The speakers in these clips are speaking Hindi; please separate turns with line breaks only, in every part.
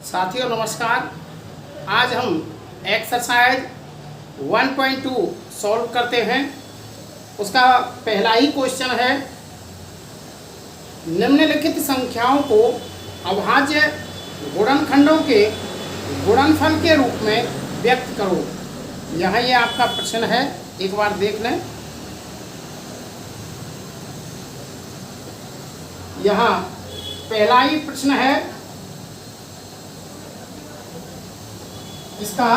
साथियों नमस्कार। आज हम एक्सरसाइज 1.2 सॉल्व करते हैं। उसका पहला ही क्वेश्चन है, निम्नलिखित संख्याओं को अभाज्य गुणनखंडों के गुणनफल के रूप में व्यक्त करो। यहाँ ये आपका प्रश्न है, एक बार देख लें। यहाँ पहला ही प्रश्न है, इसका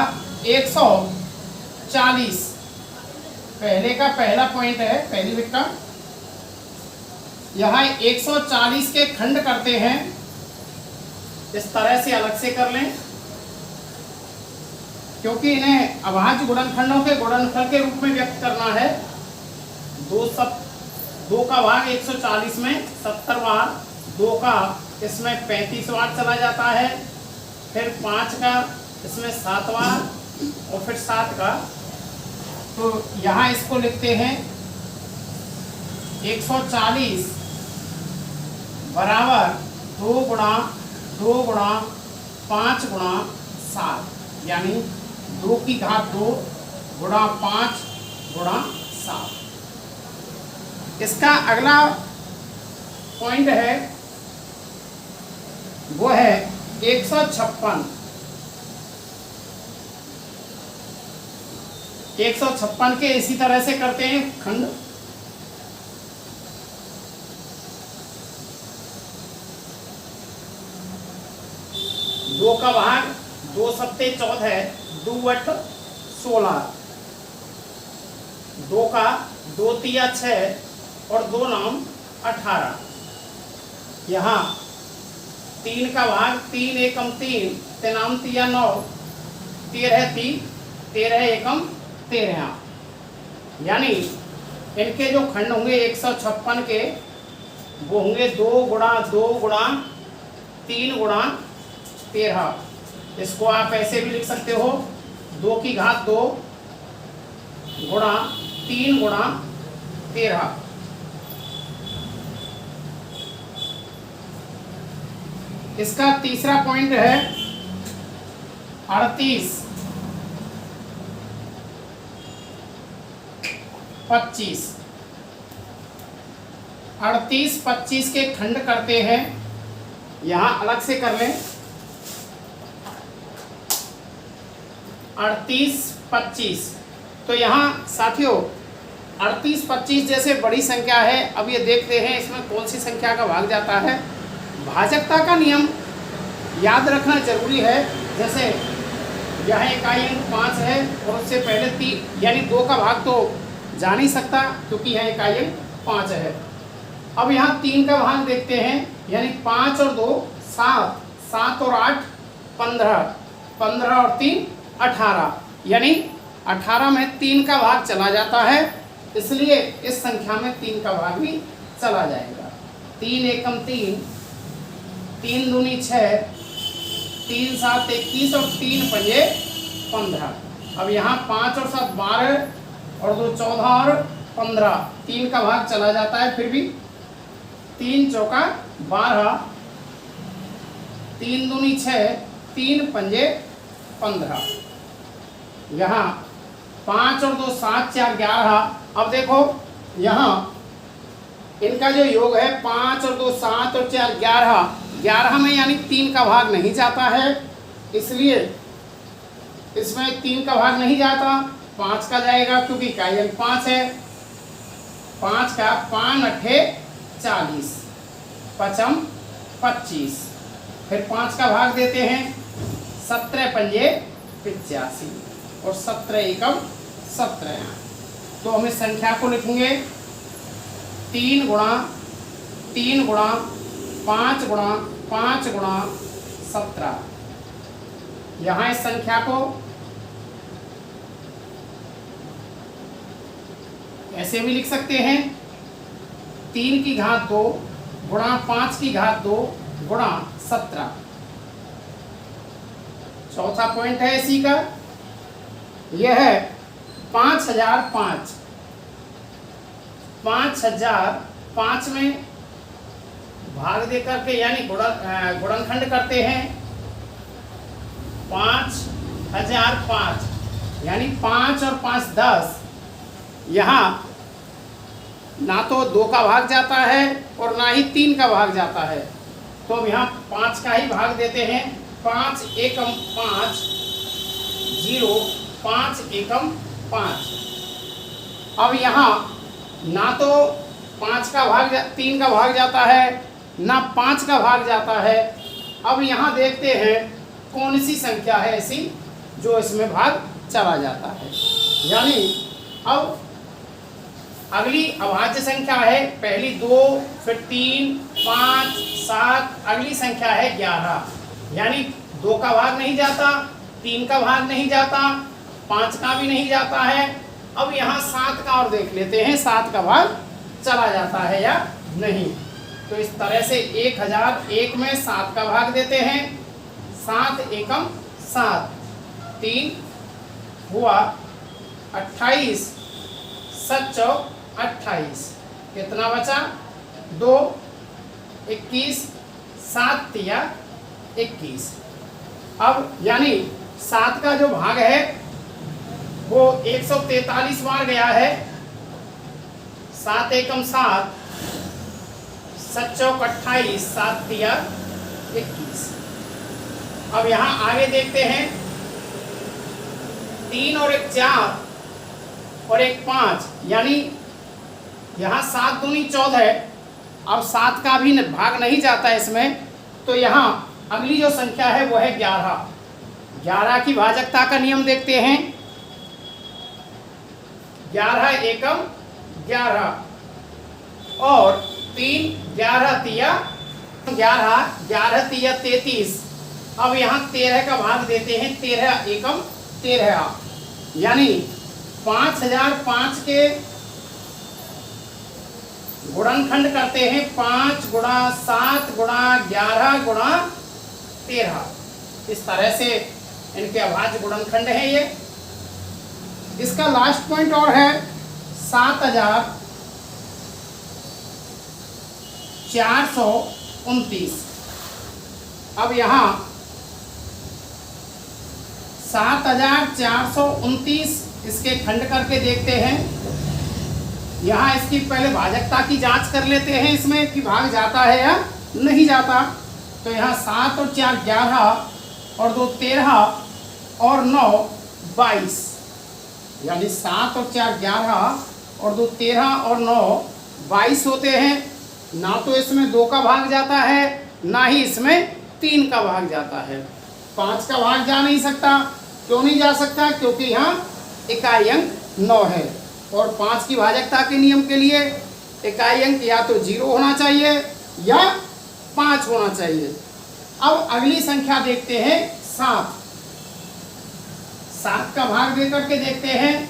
140 पहले का पहला पॉइंट है, पहली बिट का। यहाँ 140 के खंड करते हैं, इस तरह से अलग से कर लें, क्योंकि इन्हें अभाज्य गुणनखंडों के गुणनफल के रूप में व्यक्त करना है। दो का भाग 140 में 70 बार, 2 का इसमें 35 बार चला जाता है, फिर 5 का इसमें 7 बार और फिर 7 का। तो यहाँ इसको लिखते हैं 140 बराबर 2 गुणा 5 गुणा 7, यानी 2 की घात 2 गुणा 5 गुणा 7। इसका अगला पॉइंट है, वो है 156। 156 के इसी तरह से करते हैं खंड। दो का भाग 2 सत्ते 14 है, 2 8 16, 2 का 2 तिया 6 और 2 9 18। यहाँ 3 का भाग 3 एकम 3, 3 तिया 9, 13 3, 13 एकम 13। यानी इनके जो खंड होंगे 156 के, वो होंगे 2 गुणा 2 गुणा 3 गुणा 13। इसको आप ऐसे भी लिख सकते हो, 2 की घात 2 गुणा 3 गुणा 13। इसका तीसरा पॉइंट है 38 25। 38 25 के खंड करते हैं, यहां अलग से कर लें। 38 25, तो यहाँ साथियों 38 25 जैसे बड़ी संख्या है। अब ये देखते हैं इसमें कौन सी संख्या का भाग जाता है। भाजकता का नियम याद रखना जरूरी है। जैसे यहाँ इकाई अंक 5 है और उससे पहले 3, यानी 2 का भाग तो जा नहीं सकता, क्योंकि यहाँ इकाई अंक 5 है। अब यहाँ 3 का भाग देखते हैं, यानी 5 और 2 7, 7 और 8 15, 15 और 3 18, यानी 18 में 3 का भाग चला जाता है, इसलिए इस संख्या में 3 का भाग भी चला जाएगा। 3 एकम 3, 3 दूनी 6, 3 7 21 और 3 पंजे 15। अब यहाँ 5 और 7 12 और 2 14 और 15, 3 का भाग चला जाता है, फिर भी 3 चौका 12, 3 दूनी 6, 3 पंजे 15। यहाँ 5 और 2 7 4 11। अब देखो यहाँ इनका जो योग है 5 और 2 7 और 4 11, 11 में यानी 3 का भाग नहीं जाता है, इसलिए इसमें 3 का भाग नहीं जाता, 5 का जाएगा, क्योंकि इकाई अंक 5 है। 5 का 5 अट्ठे 40, 5 25, फिर 5 का भाग देते हैं, 17 पंजे 85 और 17 एकम 17। तो हम इस संख्या को लिखेंगे 3 गुणा 3 गुणा 5 गुणा 5 गुणा 17। यहाँ इस संख्या को ऐसे भी लिख सकते हैं, 3 की घात 2 गुणा 5 की घात 2 गुणा 17। चौथा पॉइंट है इसी का, यह है 5005। 5005 में भाग दे करके यानी गुणनखंड करते हैं। 1005, यानी 5 और 5 10। यहाँ ना तो 2 का भाग जाता है और ना ही 3 का भाग जाता है, तो अब यहाँ 5 का ही भाग देते हैं। 5 एकम 5, 0, 5 एकम 5। अब यहाँ ना तो 5 का भाग 3 का भाग जाता है, ना 5 का भाग जाता है। अब यहाँ देखते हैं कौन सी संख्या है ऐसी जो इसमें भाग चला जाता है। यानी अब अगली अभाज्य संख्या है, पहली 2, फिर 3, 5, 7, अगली संख्या है 11। यानी 2 का भाग नहीं जाता, 3 का भाग नहीं जाता, 5 का भी नहीं जाता है। अब यहाँ 7 का और देख लेते हैं, 7 का भाग चला जाता है या नहीं। तो इस तरह से 1001 में 7 का भाग देते हैं। 7 एकम 7, 3 हुआ 28, 7 चौक 28, कितना बचा 2, 21, 7 तिया 21। अब यानी 7 का जो भाग है वो 143 बार गया है। 7 एकम 7, 7 चौक 28, 7 तिया 21। अब यहाँ आगे देखते हैं, 3 और 1 4 और 1 5, यानी यहाँ 7 दूनी 14। अब 7 का भी भाग नहीं जाता इसमें, तो यहाँ अगली जो संख्या है वो है 11। 11 की भाजकता का नियम देखते हैं। 11 एकम 11 और 3 11 तिया 11, 11 तिया 33। अब यहाँ 13 का भाग देते हैं। 13 एकम 13, यानी 5005 के गुणनखंड करते हैं। 5 गुणा 7 गुणा 11 गुणा 13, इस तरह से इनके अभाज्य गुणनखंड है ये। इसका लास्ट पॉइंट और है 7429। अब यहाँ 7429 इसके खंड करके देखते हैं। यहाँ इसकी पहले भाजकता की जांच कर लेते हैं इसमें कि भाग जाता है या नहीं जाता। तो यहाँ 7 और 4 11 और 2 13 और 9 22, यानी 7 और 4 11 और 2 13 और 9 22 होते हैं। ना तो इसमें 2 का भाग जाता है, ना ही इसमें 3 का भाग जाता है। 5 का भाग जा नहीं सकता। क्यों नहीं जा सकता? क्योंकि यहाँ इकाई अंक 9 है और 5 की भाजकता के नियम के लिए इकाई अंक या तो 0 होना चाहिए या 5 होना चाहिए। अब अगली संख्या देखते हैं 7। 7 का भाग दे करके देखते हैं।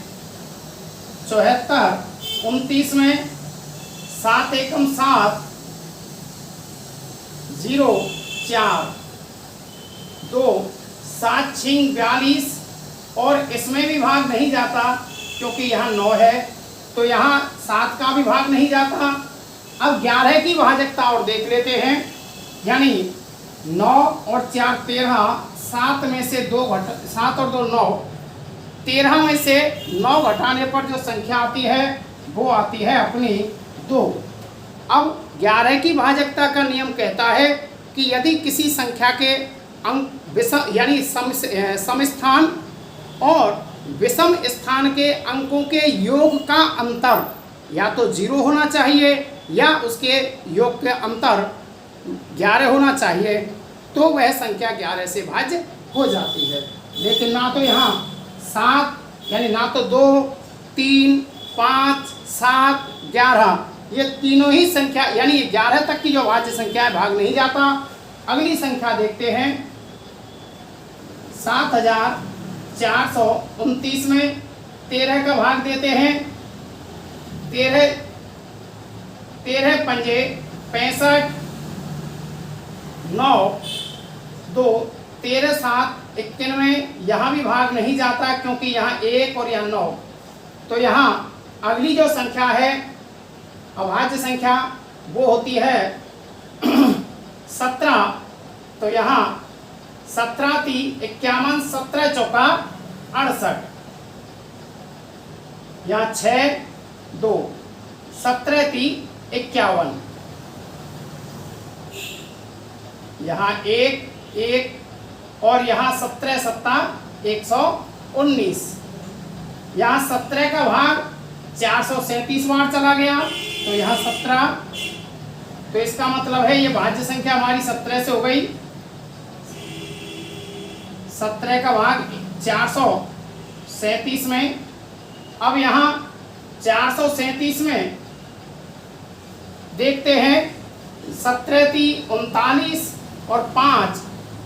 74 29 में 7 एकम 7, 0 4 2 7 6 42 और इसमें भी भाग नहीं जाता क्योंकि यहाँ 9 है, तो यहाँ 7 का भी भाग नहीं जाता। अब 11 की भाजकता और देख लेते हैं। यानी 9 और 4 13, 7 में से 2 7 और 2 9, 13 में से 9 घटाने पर जो संख्या आती है वो आती है अपनी 2। अब 11 की भाजकता का नियम कहता है कि यदि किसी संख्या के अंक विषम यानी समस्थान और विषम स्थान के अंकों के योग का अंतर या तो 0 होना चाहिए या उसके योग के अंतर 11 होना चाहिए, तो वह संख्या 11 से भाज्य हो जाती है। लेकिन ना तो यहाँ 7 यानी ना तो 2 3 5 7 11 ये तीनों ही संख्या यानी 11 तक की जो भाज्य संख्या है भाग नहीं जाता। अगली संख्या देखते हैं 7429 में 13 का भाग देते हैं। 13 पंजे 65, 9 2 13 7 91, यहाँ भी भाग नहीं जाता क्योंकि यहाँ 1 और यहाँ 9। तो यहाँ अगली जो संख्या है अभाज्य संख्या वो होती है 17। तो यहाँ 17 × 51, 17 चौका 68, यहाँ 6 2, 17 × 51, यहाँ 1 1 और यहाँ 17 7 119, यहाँ 17 का भाग 437 बार चला गया, तो यहाँ 17, तो इसका मतलब है ये भाज्य संख्या हमारी 17 से हो गई। 17 का भाग 437 में, अब यहाँ 437 में देखते हैं 17 × 39 और 5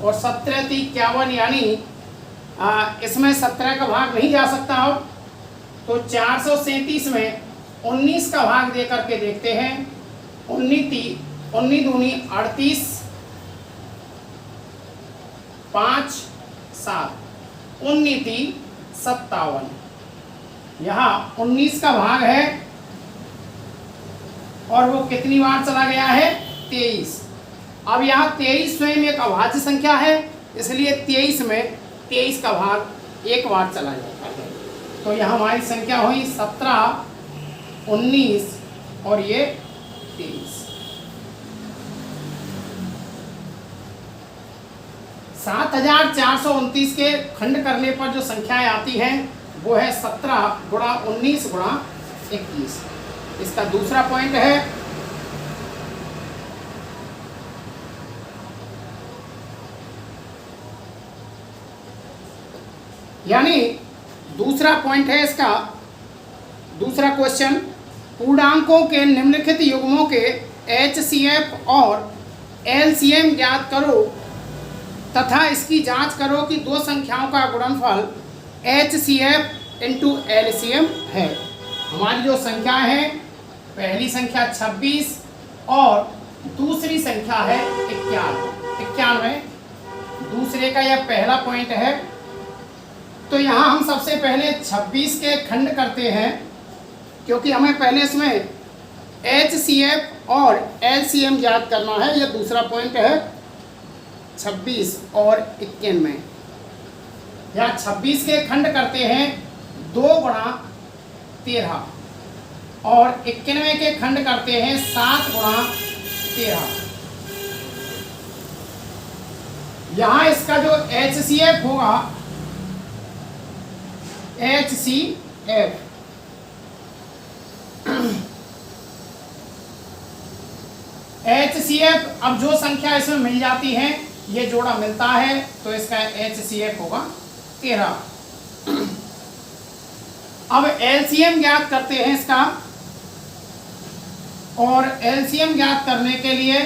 और 17 × 51, यानी इसमें 17 का भाग नहीं जा सकता हो, तो 437 में 19 का भाग दे करके देखते हैं। 19 दूनी 38, 5 7, 19 57, यहाँ 19 का भाग है और वो कितनी बार चला गया है? 23। अब यहाँ 23 स्वयं एक अभाज्य संख्या है, इसलिए 23 में 23 का भाग एक बार चला जाता है, तो यहाँ हमारी संख्या हुई 17 19 और ये 23। 7429 के खंड करने पर जो संख्याएं आती हैं वो है 17 गुणा 19 गुणा 21। इसका दूसरा पॉइंट है यानी दूसरा पॉइंट है इसका दूसरा क्वेश्चन, पूर्णांकों के निम्नलिखित युग्मों के HCF और LCM ज्ञात करो तथा इसकी जांच करो कि दो संख्याओं का गुणनफल HCF इंटू LCM है। हमारी जो संख्या है, पहली संख्या 26 और दूसरी संख्या है 91। दूसरे का यह पहला पॉइंट है। तो यहाँ हम सबसे पहले 26 के खंड करते हैं, क्योंकि हमें पहले इसमें HCF और LCM ज्ञात करना है। यह दूसरा पॉइंट है 26 और 91। यहाँ 26 के खंड करते हैं 2 गुणा 13 और 91 के खंड करते हैं 7 गुणा 13। यहाँ इसका जो HCF होगा, HCF अब जो संख्या इसमें मिल जाती है, ये जोड़ा मिलता है, तो इसका HCF होगा 13। अब LCM ज्ञात करते हैं इसका, और LCM ज्ञात करने के लिए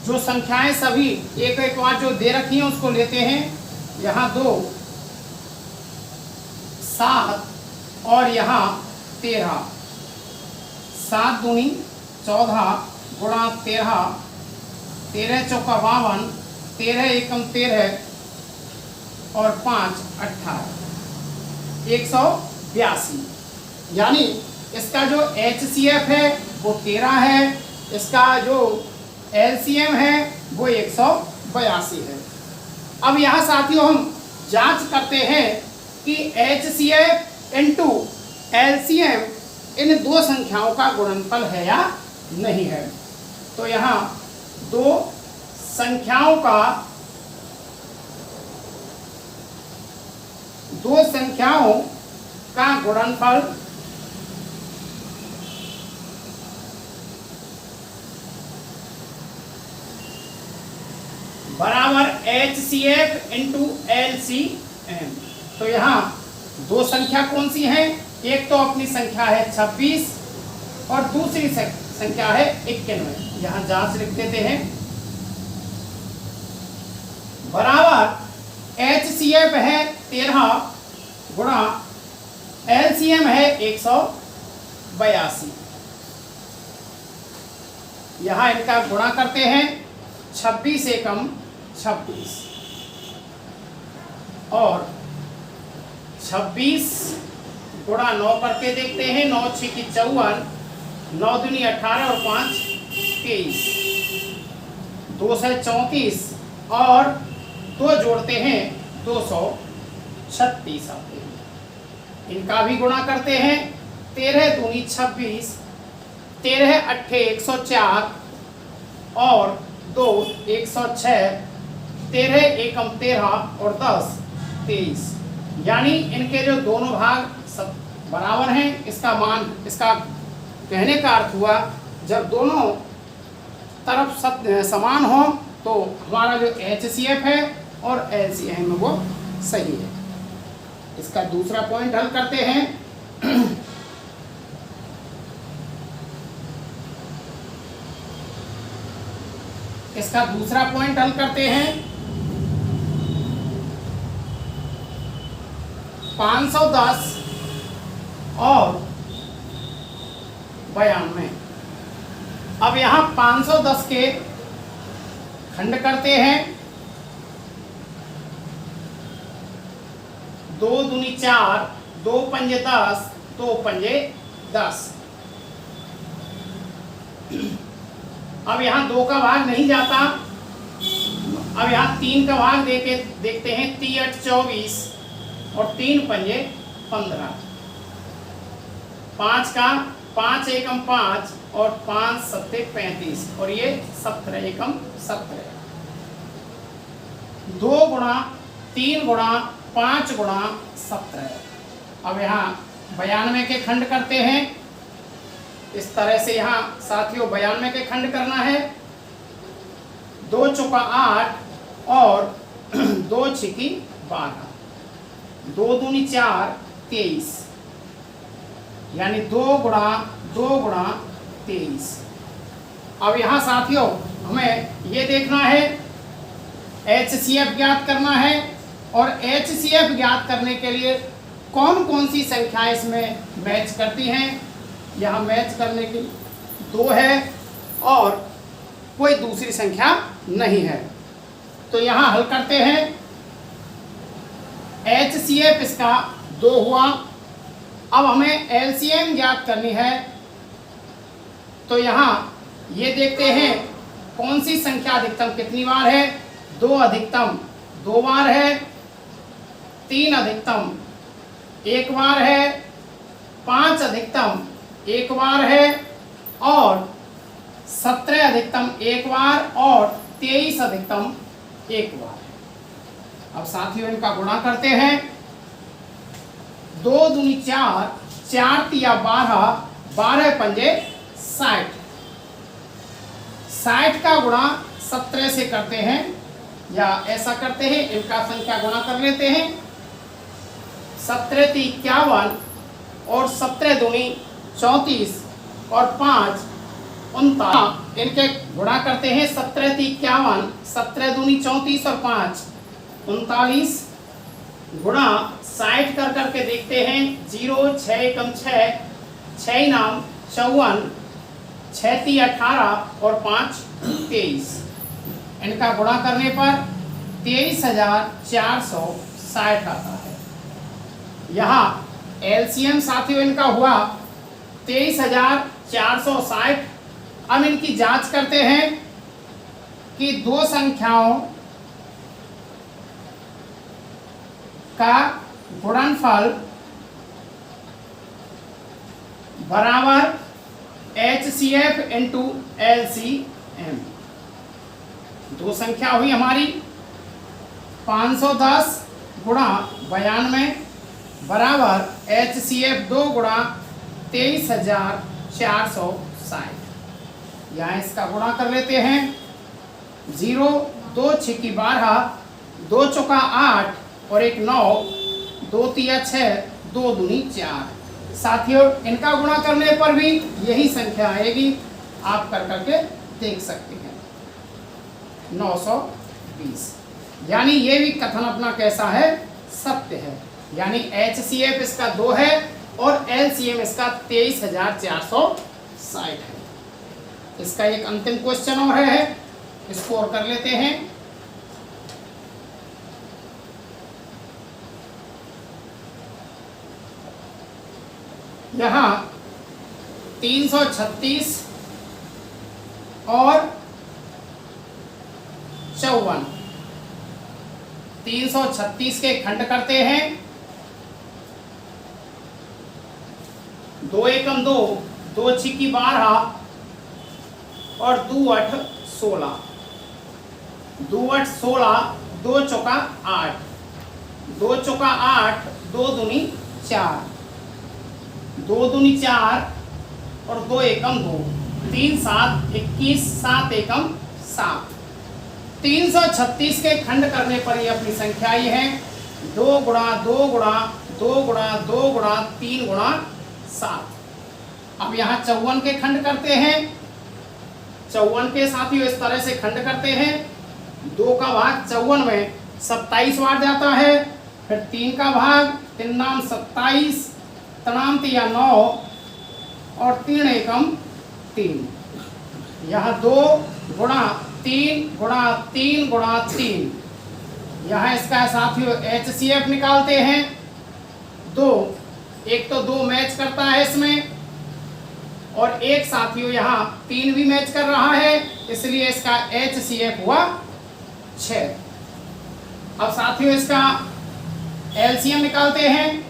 जो संख्याएं सभी एक एक बार जो दे रखी हैं उसको लेते हैं। यहाँ 2 7 और यहाँ 13, 7 दूनी 14 गुणा 13, 13 चौका 52, 13 एकम 13 और 5 18, 182। यानी इसका जो HCF है वो 13 है, इसका जो LCM है वो 182 है। अब यहाँ साथियों हम जांच करते हैं कि HCF इंटू LCM इन दो संख्याओं का गुणनफल है या नहीं है। तो यहाँ दो संख्याओं का गुणनफल बराबर HCF इंटू LCM। तो यहाँ दो संख्या कौन सी है? एक तो अपनी संख्या है 26 और दूसरी संख्या है 91। यहाँ जांच लिख देते हैं, बराबर HCF है 13 गुणा LCM है 182। यहाँ इनका गुणा करते हैं, 26 एकम 26 और 26 गुणा 9 करके देखते हैं। 9 6 की 54, 9 दूनी 18 और 5 23, 2 से 34, और 2 जोड़ते हैं 236 आते हैं। इनका भी गुणा करते हैं, 13 दूनी 26, 13 अट्ठे 104 और 2 106, 13 एकम 13 और 10 23। यानी इनके जो दोनों भाग सब बराबर हैं। इसका मान, इसका कहने का अर्थ हुआ जब दोनों तरफ समान हो तो हमारा जो HCF है और LCM वो सही है। इसका दूसरा पॉइंट हल करते हैं। इसका दूसरा पॉइंट हल करते हैं। 510 और 92। अब यहाँ 510 के खंड करते हैं, 2 दूनी 4, 2 पंजे 10, 2 पंजे 10। अब यहाँ 2 का भाग नहीं जाता। अब यहाँ 3 का भाग देके देखते हैं, 3 8 24 और 3 पंजे 15। 5 का 5 एकम 5 और 5 सत्ते 35 और ये 17 एकम 17। 2 गुणा 3 गुणा 5 गुणा 17। अब यहाँ 92 के खंड करते हैं। इस तरह से यहाँ साथियों 92 के खंड करना है। 2 चौका 8 और 2 छिकी 12, 2 दूनी 4 23। यानी 2 गुणा 23। अब यहाँ साथियों हमें ये देखना है, HCF ज्ञात करना है और HCF ज्ञात करने के लिए कौन कौन सी संख्याएं इसमें मैच करती हैं। यहाँ मैच करने की 2 है और कोई दूसरी संख्या नहीं है। तो यहाँ हल करते हैं। HCF इसका 2 हुआ। अब हमें LCM ज्ञात करनी है। तो यहाँ ये देखते हैं कौन सी संख्या अधिकतम कितनी बार है। 2 अधिकतम 2 बार है, 3 अधिकतम 1 बार है, 5 अधिकतम 1 बार है और 17 अधिकतम 1 बार और 23 अधिकतम 1 बार है। अब साथियों इनका गुणा करते हैं। 2 दूनी 4, 4 तिया 12, 12 पंजे 60। 60 का गुणा 17 से करते हैं या ऐसा करते हैं, इनका संख्या गुणा कर लेते हैं। 17 ती 51 और 17 दूनी 34 और 5 39। इनके गुणा करते हैं। 17 ती 51, 17 दूनी 34 और 5 39 गुणा 60 कर करके देखते हैं। 0 6 एकम 6, 6 नाम 54, 6 ती 18 और 5 23। इनका गुणा करने पर 23,460 आता है। यहाँ LCM साथियों इनका हुआ 23,460। अब इनकी जांच करते हैं कि 2 संख्याओं का गुणनफल बराबर HCF इंटू LCM। 2 संख्या हुई हमारी 510 गुणा 92 बराबर HCF 2 गुणा 23,460। यहाँ इसका गुणा कर लेते हैं। 0 2 छिकी 12, 2 चौका 8 और 1 9, 2 तिया 6, 2 दूनी 4। साथियों इनका गुणा करने पर भी यही संख्या आएगी, आप कर करके देख सकते हैं। 920। यानी ये भी कथन अपना कैसा है, सत्य है। यानी HCF इसका 2 है और LCM इसका 23,460 है। इसका एक अंतिम क्वेश्चन और है, इसको और कर लेते हैं। यहाँ 336 और 54 336 के खंड करते हैं। 2 एकम 2, 2 छिक्की 12 और 2 8 16, 2 8 16, 2 चौका 8, 2 चौका 8, 2 दूनी 4, 2 दूनी 4 और 2 एकम 2, 3 7 21, 7 एकम 7। 336 के खंड करने पर ये अपनी संख्या ही है 2 गुणा 2 गुणा 2 गुणा 2 गुणा 3 गुणा 7। अब यहाँ 54 के खंड करते हैं। 54 के साथियों इस तरह से खंड करते हैं। 2 का भाग 54 में 27 बार जाता है। फिर 3 का भाग 3 नाम 27, तनाम 9 और 3 एकम 3। यहाँ 2 गुणा 3 गुणा 3 गुणा 3। यहाँ इसका साथियों HCF निकालते हैं। 2, एक तो 2 मैच करता है इसमें और एक साथियों यहाँ 3 भी मैच कर रहा है, इसलिए इसका HCF हुआ 6। अब साथियों इसका LCM निकालते हैं।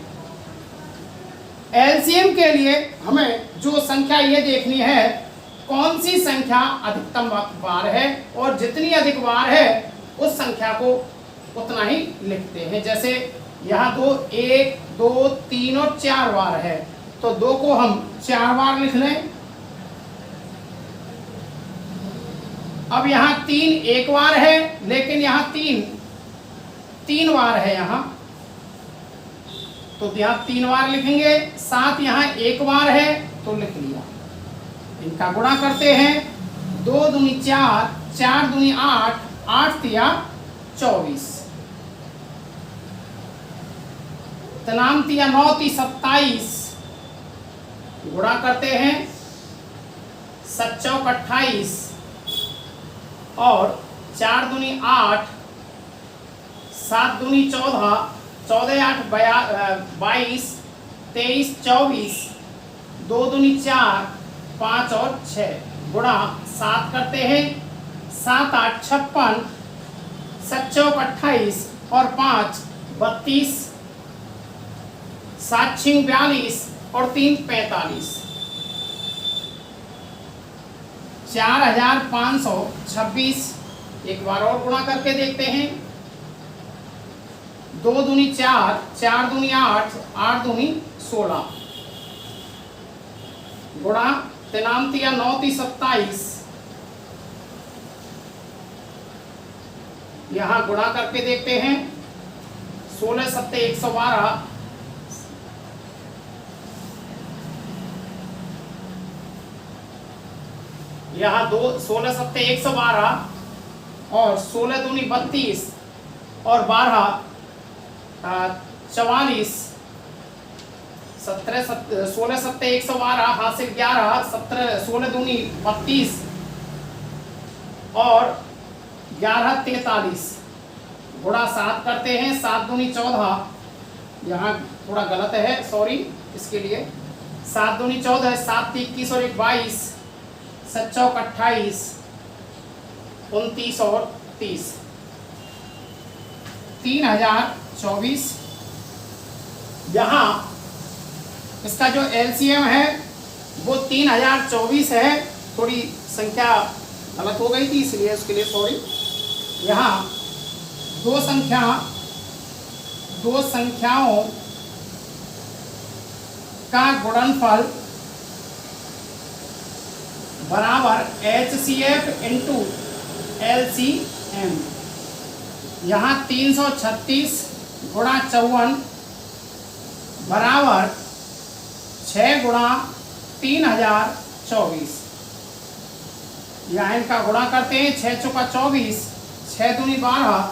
LCM के लिए हमें जो संख्या ये देखनी है कौन सी संख्या अधिकतम बार है और जितनी अधिक बार है उस संख्या को उतना ही लिखते हैं। जैसे यहाँ 2 1 2 3 और 4 बार है तो 2 को हम 4 बार लिख लें। अब यहाँ 3 एक बार है लेकिन यहाँ 3 बार है यहाँ, तो यहाँ 3 बार लिखेंगे। 7 यहाँ एक बार है तो लिख लिया। इनका गुणा करते हैं। 2 दूनी 4, 4 दूनी 8, 8 तिया 24, तनाम तिया 9 ती 27, गुणा करते हैं। 7 चौक 28 और 4 दूनी 8, 7 दूनी 14, 14 8 22, 23 24, 2 दूनी 4, 5 और 6 गुणा 7 करते हैं। 7 8 56, 7 चौक 28 और 5 32, 7 6 42 और 3 45, 4526। एक बार और गुणा करके देखते हैं। 2 दूनी 4, 4 दूनी 8, 8 दूनी 16, गुणा 3 तिया 9 ती 27। यहाँ गुणा करके देखते हैं। 16 7 112, यहाँ 16 7 112 और 16 दूनी 32 और 12 44, 16 7 112 हासिल 11, 16 दूनी 32 और 11 43, गुणा 7 करते हैं। 7 दूनी 14, यहाँ थोड़ा गलत है सॉरी इसके लिए। 7 दूनी 14, 7 21 और 1 22, 7 चौक 28, 29 और 30, 3024। यहाँ इसका जो LCM है वो 3024 है। थोड़ी संख्या गलत हो गई थी इसलिए उसके लिए सॉरी। यहाँ दो संख्याओं का गुणनफल बराबर HCF इंटू LCM। यहाँ 336 गुणा 54 बराबर 6 गुणा 3024। यहाँ इनका गुणा करते हैं। 6 चौका 24, 6 दूनी 12,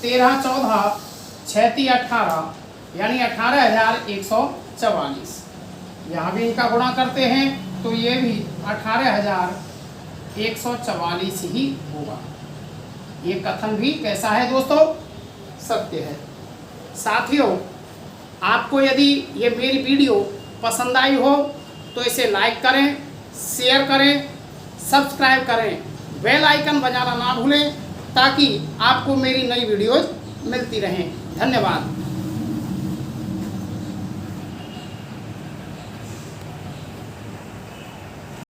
13 14, 6 ती 18 यानी 18144। यहाँ भी इनका गुणा करते हैं तो ये भी 18144 ही होगा। ये कथन भी कैसा है दोस्तों? सत्य है। साथियों, आपको यदि ये मेरी वीडियो पसंद आई हो तो इसे लाइक करें, शेयर करें, सब्सक्राइब करें, बेल आइकन बजाना ना भूलें ताकि आपको मेरी नई वीडियोज़ मिलती रहें। धन्यवाद।